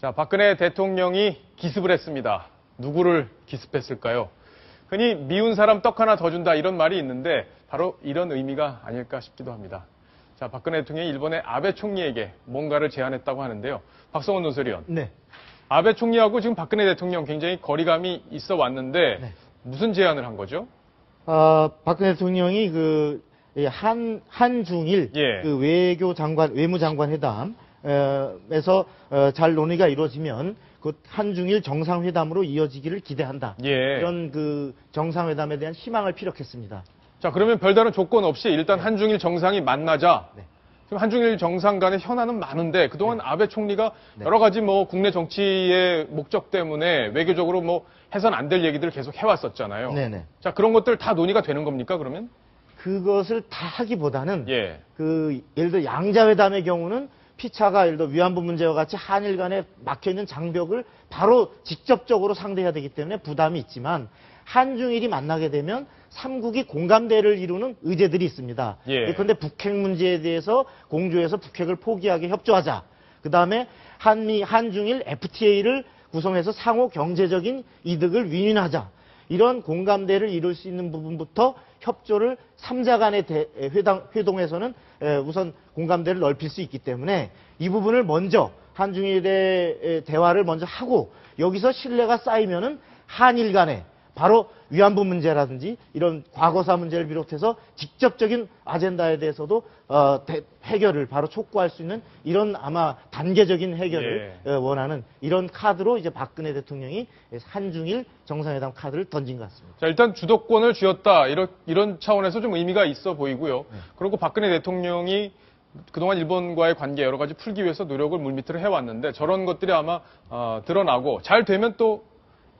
자, 박근혜 대통령이 기습을 했습니다. 누구를 기습했을까요? 흔히 미운 사람 떡 하나 더 준다 이런 말이 있는데 바로 이런 의미가 아닐까 싶기도 합니다. 자, 박근혜 대통령이 일본의 아베 총리에게 뭔가를 제안했다고 하는데요. 박성원 논설위원. 네. 아베 총리하고 지금 박근혜 대통령 굉장히 거리감이 있어 왔는데 네. 무슨 제안을 한 거죠? 박근혜 대통령이 한중일 예. 외무장관 회담에서 잘 논의가 이루어지면 그 한중일 정상회담으로 이어지기를 기대한다. 예. 이런 그 정상회담에 대한 희망을 피력했습니다. 자, 그러면 별다른 조건 없이 일단 한중일 정상이 만나자. 네. 지금 한중일 정상 간의 현안은 많은데 그동안 아베 총리가 네. 여러 가지 국내 정치의 목적 때문에 외교적으로 해선 안 될 얘기들을 계속 해왔었잖아요. 네네. 자, 그런 것들 다 논의가 되는 겁니까, 그러면? 그것을 다 하기보다는 예. 예를 들어 양자회담의 경우는 피차가 예를 들어 위안부 문제와 같이 한일 간에 막혀있는 장벽을 바로 직접적으로 상대해야 되기 때문에 부담이 있지만 한중일이 만나게 되면 삼국이 공감대를 이루는 의제들이 있습니다. 예. 그런데 북핵 문제에 대해서 공조해서 북핵을 포기하게 협조하자. 그 다음에 한중일 FTA를 구성해서 상호 경제적인 이득을 윈윈하자. 이런 공감대를 이룰 수 있는 부분부터 협조를 3자 간의 회동에서는 우선 공감대를 넓힐 수 있기 때문에 이 부분을 먼저 한중일의 대화를 먼저 하고 여기서 신뢰가 쌓이면은 한일 간에 바로 위안부 문제라든지 이런 과거사 문제를 비롯해서 직접적인 아젠다에 대해서도 해결을 바로 촉구할 수 있는 이런 아마 단계적인 해결을 원하는 이런 카드로 이제 박근혜 대통령이 한중일 정상회담 카드를 던진 것 같습니다. 자, 일단 주도권을 쥐었다 이런 차원에서 좀 의미가 있어 보이고요. 그리고 박근혜 대통령이 그동안 일본과의 관계 여러 가지 풀기 위해서 노력을 물밑으로 해왔는데 저런 것들이 아마 드러나고 잘 되면 또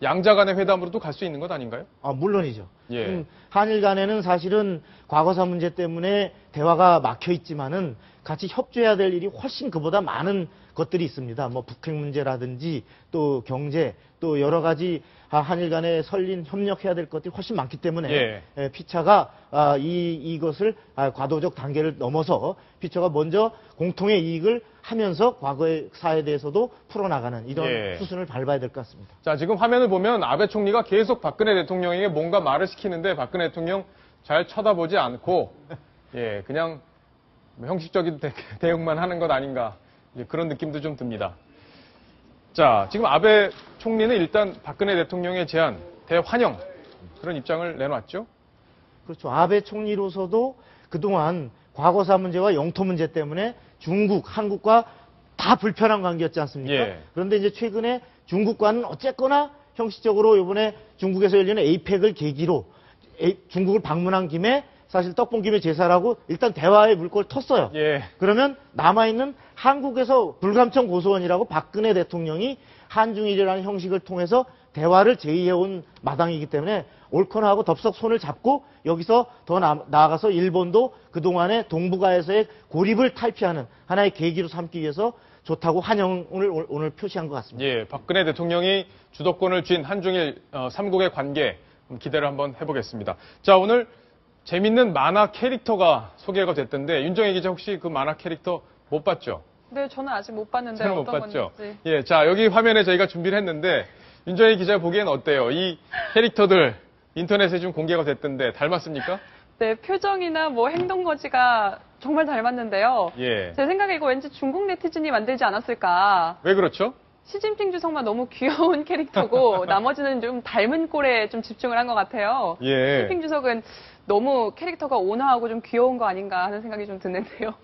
양자 간의 회담으로도 갈 수 있는 것 아닌가요? 물론이죠. 예. 한일 간에는 사실은 과거사 문제 때문에 대화가 막혀 있지만은 같이 협조해야 될 일이 훨씬 그보다 많은 것들이 있습니다. 북핵 문제라든지 또 경제 또 여러 가지 한일 간에 설린 협력해야 될 것들이 훨씬 많기 때문에 피차가 이것을 과도적 단계를 넘어서 피차가 먼저 공통의 이익을 하면서 과거의 사에 대해서도 풀어나가는 이런 수순을 밟아야 될 것 같습니다. 자, 지금 화면을 보면 아베 총리가 계속 박근혜 대통령에게 뭔가 말을 시키는데 박근혜 대통령 잘 쳐다보지 않고 그냥 형식적인 대응만 하는 것 아닌가 그런 느낌도 좀 듭니다. 자, 지금 아베 총리는 일단 박근혜 대통령의 제안 대환영 그런 입장을 내놨죠? 그렇죠. 아베 총리로서도 그동안 과거사 문제와 영토 문제 때문에 중국, 한국과 다 불편한 관계였지 않습니까? 그런데 이제 최근에 중국과는 어쨌거나 형식적으로 이번에 중국에서 열리는 에이펙을 계기로 중국을 방문한 김에 사실 떡본 김에 제사라고 일단 대화의 물꼬를 텄어요. 그러면 남아있는 한국에서 불감청 고소원이라고 박근혜 대통령이 한중일이라는 형식을 통해서 대화를 제의해온 마당이기 때문에 옳거나 하고 덥석 손을 잡고 여기서 더 나아가서 일본도 그동안의 동북아에서의 고립을 탈피하는 하나의 계기로 삼기 위해서 좋다고 환영을 오늘 표시한 것 같습니다. 박근혜 대통령이 주도권을 쥔 한중일 3국의 관계 기대를 한번 해보겠습니다. 자, 오늘 재밌는 만화 캐릭터가 소개가 됐던데 윤정혜 기자 혹시 그 만화 캐릭터 못 봤죠? 네, 저는 아직 못 봤는데 저는 어떤 못 봤죠? 건지. 자, 여기 화면에 저희가 준비를 했는데 윤정혜 기자 보기엔 어때요? 이 캐릭터들 인터넷에 좀 공개가 됐던데 닮았습니까? 네, 표정이나 행동 거지가 정말 닮았는데요. 제 생각에 이거 왠지 중국 네티즌이 만들지 않았을까. 왜 그렇죠? 시진핑 주석만 너무 귀여운 캐릭터고 나머지는 좀 닮은 꼴에 좀 집중을 한 것 같아요. 시진핑 주석은 너무 캐릭터가 온화하고 좀 귀여운 거 아닌가 하는 생각이 좀 드는데요.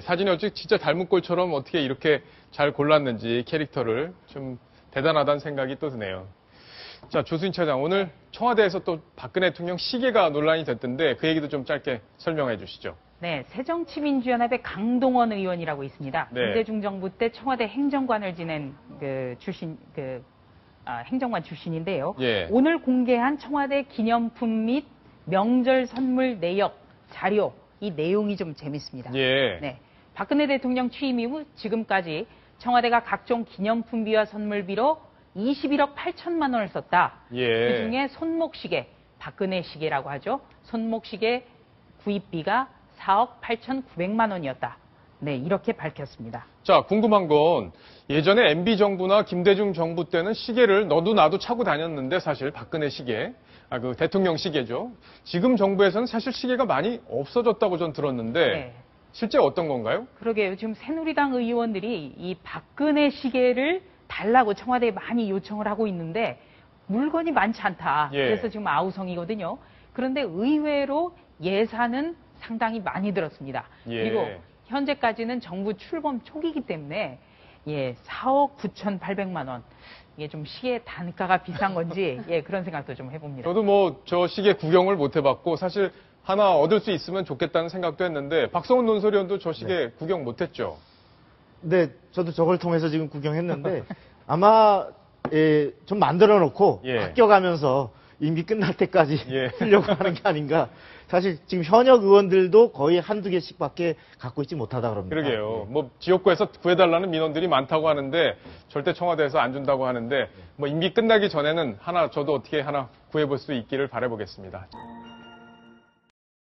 사진이 어찌 진짜 닮은 꼴처럼 어떻게 이렇게 잘 골랐는지 캐릭터를 좀 대단하다는 생각이 또 드네요. 자, 조수인 차장, 오늘 청와대에서 또 박근혜 대통령 시계가 논란이 됐던데 그 얘기도 좀 짧게 설명해 주시죠. 네, 새정치민주연합의 강동원 의원이라고 있습니다. 김대중 정부 때 청와대 행정관을 지낸 행정관 출신인데요. 오늘 공개한 청와대 기념품 및 명절 선물 내역 자료 이 내용이 좀 재밌습니다. 네, 박근혜 대통령 취임 이후 지금까지 청와대가 각종 기념품비와 선물비로 21억 8천만 원을 썼다. 그중에 손목시계, 박근혜 시계라고 하죠. 손목시계 구입비가 4억 8,900만 원이었다. 네, 이렇게 밝혔습니다. 자, 궁금한 건 예전에 MB 정부나 김대중 정부 때는 시계를 너도 나도 차고 다녔는데 사실 박근혜 시계, 그 대통령 시계죠. 지금 정부에서는 사실 시계가 많이 없어졌다고 전 들었는데 네. 실제 어떤 건가요? 그러게요. 지금 새누리당 의원들이 이 박근혜 시계를 달라고 청와대에 많이 요청을 하고 있는데 물건이 많지 않다. 예. 그래서 지금 아우성이거든요. 그런데 의외로 예산은 상당히 많이 들었습니다. 예. 그리고 현재까지는 정부 출범 초기이기 때문에 4억 9,800만 원. 이게 좀 시계 단가가 비싼 건지 그런 생각도 좀 해봅니다. 저도 뭐 저 시계 구경을 못 해봤고 사실 하나 얻을 수 있으면 좋겠다는 생각도 했는데 박성훈 논설위원도 저 시계 구경 못 했죠? 네, 저도 저걸 통해서 지금 구경했는데 아마 좀 만들어 놓고 바뀌어가면서 임기 끝날 때까지 쓰려고 하는 게 아닌가. 사실 지금 현역 의원들도 거의 한두 개씩밖에 갖고 있지 못하다 그럽니다. 그러게요. 뭐 지역구에서 구해달라는 민원들이 많다고 하는데 절대 청와대에서 안 준다고 하는데 뭐 임기 끝나기 전에는 하나 저도 어떻게 하나 구해볼 수 있기를 바라보겠습니다.